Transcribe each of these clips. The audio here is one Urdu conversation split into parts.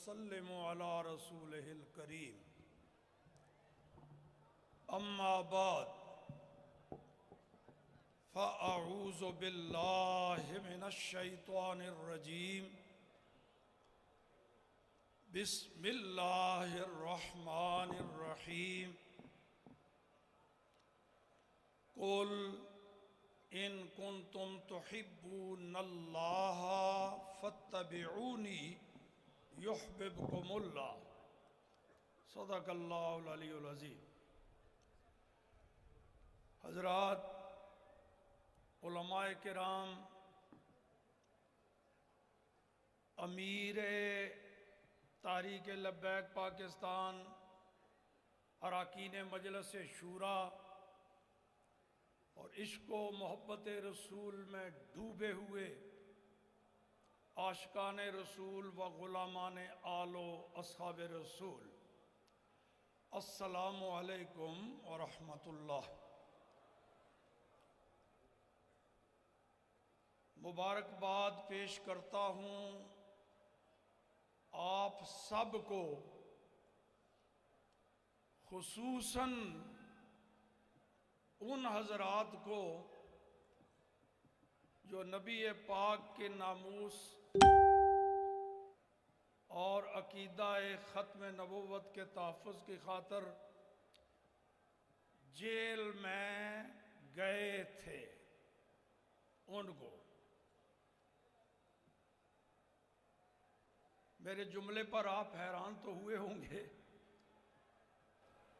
وسلموا علی رسولہ الکریم اما بعد فاعوذ باللہ من الشیطان الرجیم بسم اللہ الرحمن الرحیم قل ان کنتم تحبون اللہ فاتبعونی یحببکم اللہ صدق اللہ العلی العظیم۔ حضرات، علماء کرام، امیر تحریک لبیک پاکستان، اراکین مجلس شورا اور عشق و محبت رسول میں ڈوبے ہوئے عاشقان رسول و غلامان آل و اصحاب رسول، السلام علیکم ورحمۃ اللہ۔ مبارکباد پیش کرتا ہوں آپ سب کو، خصوصاً ان حضرات کو جو نبی پاک کے ناموس اور عقیدہ ختم نبوت کے تحفظ کی خاطر جیل میں گئے تھے۔ ان کو میرے جملے پر آپ حیران تو ہوئے ہوں گے،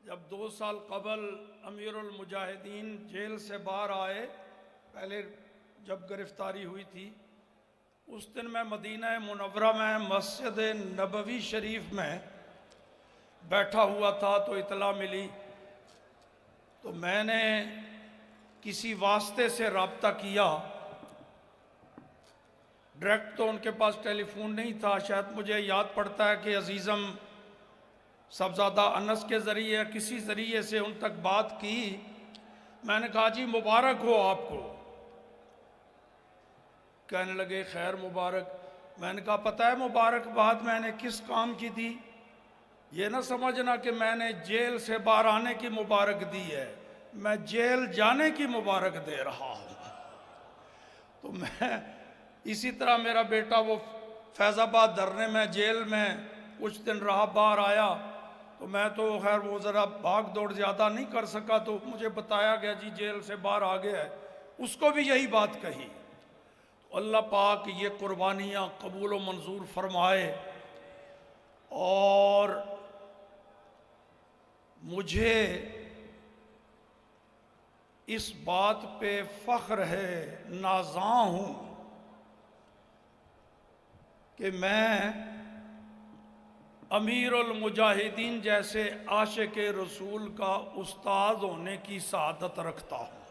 جب 2 سال قبل امیر المجاہدین جیل سے باہر آئے، پہلے جب گرفتاری ہوئی تھی، اس دن میں مدینہ منورہ میں مسجد نبوی شریف میں بیٹھا ہوا تھا تو اطلاع ملی، تو میں نے کسی واسطے سے رابطہ کیا۔ ڈائریکٹ تو ان کے پاس ٹیلی فون نہیں تھا، شاید مجھے یاد پڑتا ہے کہ عزیزم صاحبزادہ انس کے ذریعے کسی ذریعے سے ان تک بات کی۔ میں نے کہا جی مبارک ہو آپ کو۔ کہنے لگے خیر مبارک۔ میں نے کہا پتہ ہے مبارکباد میں نے کس کام کی دی؟ یہ نہ سمجھنا کہ میں نے جیل سے باہر آنے کی مبارک دی ہے، میں جیل جانے کی مبارک دے رہا ہوں۔ تو میں اسی طرح میرا بیٹا وہ فیض آباد دھرنے میں جیل میں کچھ دن رہا، باہر آیا تو میں تو خیر وہ ذرا بھاگ دوڑ زیادہ نہیں کر سکا، تو مجھے بتایا گیا جی جیل سے باہر آ گیا ہے، اس کو بھی یہی بات کہی۔ اللہ پاک یہ قربانیاں قبول و منظور فرمائے، اور مجھے اس بات پہ فخر ہے، نازاں ہوں کہ میں امیر المجاہدین جیسے عاشق رسول کا استاد ہونے کی سعادت رکھتا ہوں۔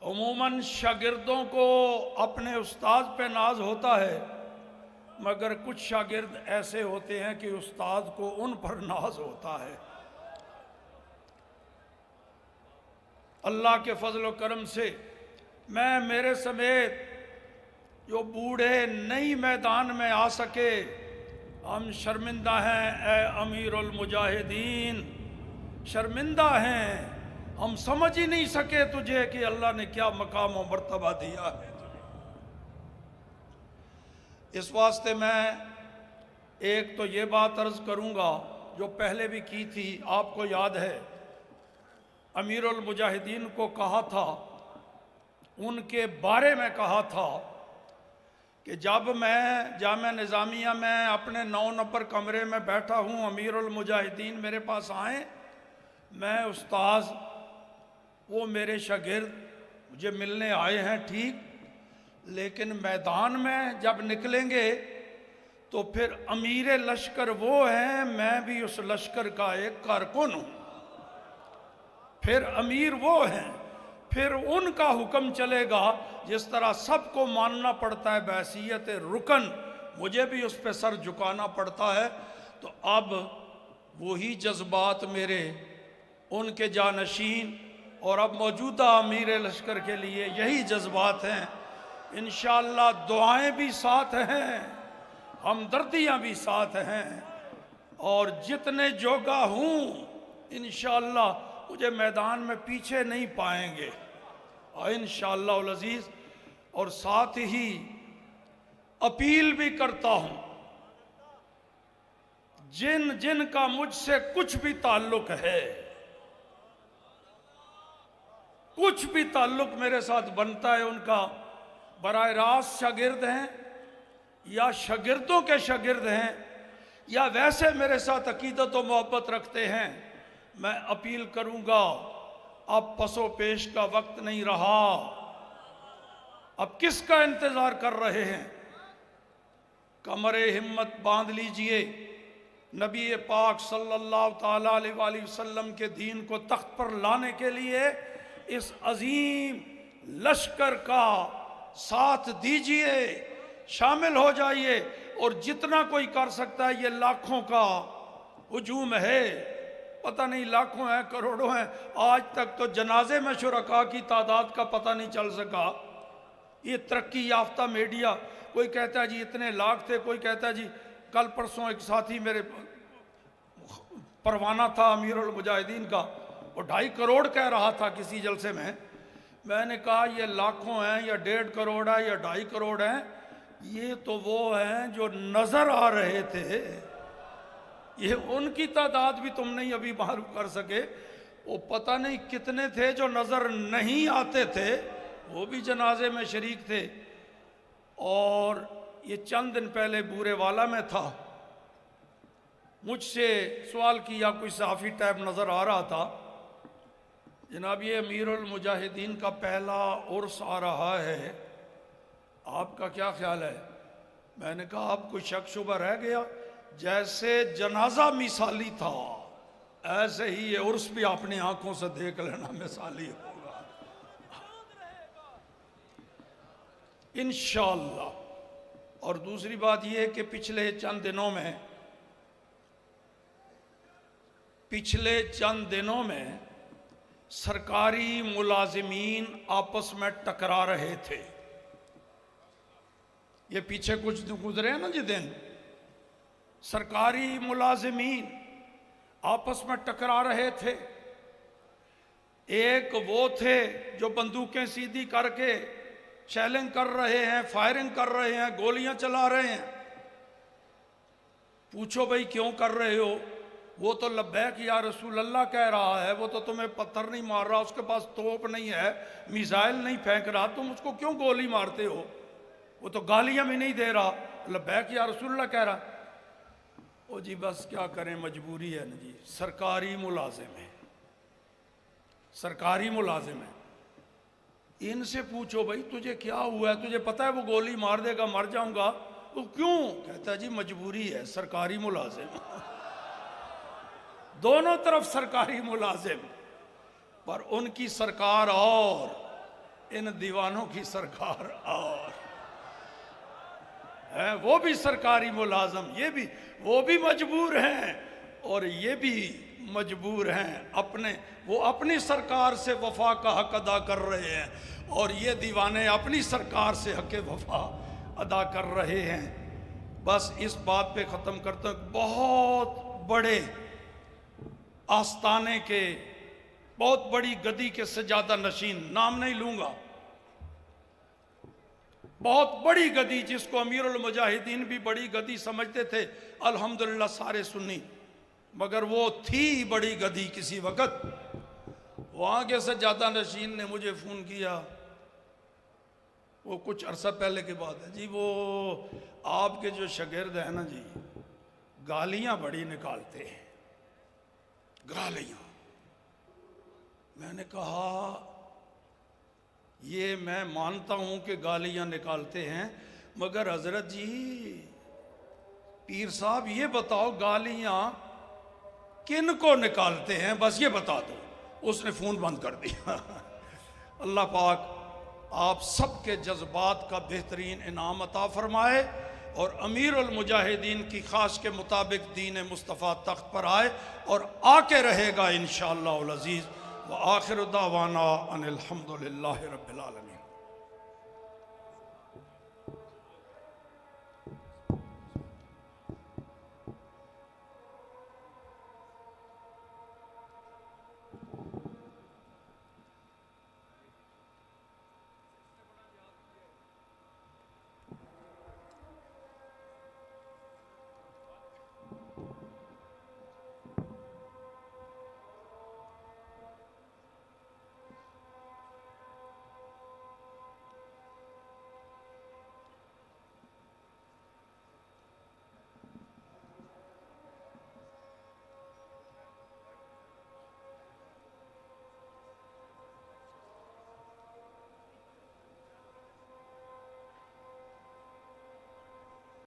عموماً شاگردوں کو اپنے استاد پہ ناز ہوتا ہے، مگر کچھ شاگرد ایسے ہوتے ہیں کہ استاد کو ان پر ناز ہوتا ہے۔ اللہ کے فضل و کرم سے میں میرے سمیت جو بوڑھے نئی میدان میں آ سکے، ہم شرمندہ ہیں اے امیر المجاہدین، شرمندہ ہیں، ہم سمجھ ہی نہیں سکے تجھے کہ اللہ نے کیا مقام و مرتبہ دیا ہے۔ اس واسطے میں ایک تو یہ بات عرض کروں گا جو پہلے بھی کی تھی، آپ کو یاد ہے امیر المجاہدین کو کہا تھا، ان کے بارے میں کہا تھا کہ جب میں جامعہ نظامیہ میں اپنے 9 نمبر کمرے میں بیٹھا ہوں، امیر المجاہدین میرے پاس آئیں، میں استاذ، وہ میرے شاگرد مجھے ملنے آئے ہیں ٹھیک، لیکن میدان میں جب نکلیں گے تو پھر امیر لشکر وہ ہیں، میں بھی اس لشکر کا ایک کارکن ہوں، پھر امیر وہ ہیں، پھر ان کا حکم چلے گا، جس طرح سب کو ماننا پڑتا ہے بحیثیت رکن، مجھے بھی اس پہ سر جھکانا پڑتا ہے۔ تو اب وہی جذبات میرے ان کے جانشین اور اب موجودہ امیر لشکر کے لیے یہی جذبات ہیں انشاءاللہ دعائیں بھی ساتھ ہیں، ہمدردیاں بھی ساتھ ہیں، اور جتنے جوگا ہوں انشاءاللہ مجھے میدان میں پیچھے نہیں پائیں گے انشاءاللہ العزیز۔ اور ساتھ ہی اپیل بھی کرتا ہوں، جن جن کا مجھ سے کچھ بھی تعلق ہے، کچھ بھی تعلق میرے ساتھ بنتا ہے، ان کا براہ راست شاگرد ہیں یا شاگردوں کے شاگرد ہیں یا ویسے میرے ساتھ عقیدت و محبت رکھتے ہیں، میں اپیل کروں گا، اب پس و پیش کا وقت نہیں رہا، اب کس کا انتظار کر رہے ہیں؟ کمر ہمت باندھ لیجئے، نبی پاک صلی اللہ تعالیٰ علیہ وآلہ وسلم کے دین کو تخت پر لانے کے لیے اس عظیم لشکر کا ساتھ دیجئے، شامل ہو جائیے، اور جتنا کوئی کر سکتا ہے۔ یہ لاکھوں کا ہجوم ہے، پتہ نہیں لاکھوں ہیں کروڑوں ہیں، آج تک تو جنازے میں شرکاء کی تعداد کا پتہ نہیں چل سکا۔ یہ ترقی یافتہ میڈیا، کوئی کہتا ہے جی اتنے لاکھ تھے، کوئی کہتا ہے جی کل پرسوں ایک ساتھی میرے پروانہ تھا امیر المجاہدین کا، وہ 2.5 کروڑ کہہ رہا تھا کسی جلسے میں۔ میں نے کہا یہ لاکھوں ہیں یا 1.5 کروڑ ہے یا 2.5 کروڑ ہیں، یہ تو وہ ہیں جو نظر آ رہے تھے، یہ ان کی تعداد بھی تم نہیں ابھی معلوم کر سکے۔ وہ پتہ نہیں کتنے تھے جو نظر نہیں آتے تھے، وہ بھی جنازے میں شریک تھے۔ اور یہ چند دن پہلے بورے والا میں تھا، مجھ سے سوال کیا، کوئی صحافی ٹائپ نظر آ رہا تھا، جناب یہ امیر المجاہدین کا پہلا عرس آ رہا ہے، آپ کا کیا خیال ہے؟ میں نے کہا آپ کو شک شبہ رہ گیا؟ جیسے جنازہ مثالی تھا ایسے ہی یہ عرس بھی اپنی آنکھوں سے دیکھ لینا مثالی ہوگا انشاءاللہ۔ اور دوسری بات یہ ہے کہ پچھلے چند دنوں میں سرکاری ملازمین آپس میں ٹکرا رہے تھے۔ یہ پیچھے کچھ گزرے ہیں نا جی دن، سرکاری ملازمین آپس میں ٹکرا رہے تھے۔ ایک وہ تھے جو بندوقیں سیدھی کر کے شیلنگ کر رہے ہیں، فائرنگ کر رہے ہیں، گولیاں چلا رہے ہیں۔ پوچھو بھئی کیوں کر رہے ہو؟ وہ تو لبیک یا رسول اللہ کہہ رہا ہے، وہ تو تمہیں پتھر نہیں مار رہا، اس کے پاس توپ نہیں ہے، میزائل نہیں پھینک رہا، تم اس کو کیوں گولی مارتے ہو؟ وہ تو گالیاں بھی نہیں دے رہا، لبیک یا رسول اللہ کہہ رہا۔ او جی بس کیا کریں، مجبوری ہے نا جی، سرکاری ملازم ہے۔ ان سے پوچھو بھائی تجھے کیا ہوا ہے، تجھے پتہ ہے وہ گولی مار دے گا، مر جاؤں گا، وہ کیوں؟ کہتا ہے جی مجبوری ہے، سرکاری ملازم۔ دونوں طرف سرکاری ملازم، پر ان کی سرکار اور ان دیوانوں کی سرکار اور ہے، وہ بھی سرکاری ملازم، وہ بھی مجبور ہیں اور یہ بھی مجبور ہیں، وہ اپنی سرکار سے وفا کا حق ادا کر رہے ہیں اور یہ دیوانے اپنی سرکار سے حق وفا ادا کر رہے ہیں۔ بس اس بات پہ ختم کرتا ہوں، بہت بڑے آستانے کے، بہت بڑی گدی کے سجادہ نشین، نام نہیں لوں گا، بہت بڑی گدی جس کو امیر المجاہدین بھی بڑی گدی سمجھتے تھے، الحمدللہ سارے سنی، مگر وہ تھی بڑی گدی کسی وقت۔ وہاں کے سجادہ نشین نے مجھے فون کیا، وہ کچھ عرصہ پہلے کی بات ہے جی، وہ آپ کے جو شاگرد ہیں نا جی، گالیاں بڑی نکالتے ہیں، گالیاں۔ میں نے کہا یہ میں مانتا ہوں کہ گالیاں نکالتے ہیں، مگر حضرت جی پیر صاحب یہ بتاؤ گالیاں کن کو نکالتے ہیں، بس یہ بتا دو۔ اس نے فون بند کر دیا۔ اللہ پاک آپ سب کے جذبات کا بہترین انعام عطا فرمائے اور امیر المجاہدین کی خواہش کے مطابق دین مصطفیٰ تخت پر آئے اور آ کے رہے گا انشاءاللہ العزیز۔ وآخر دعوانا ان الحمدللہ رب العالمین۔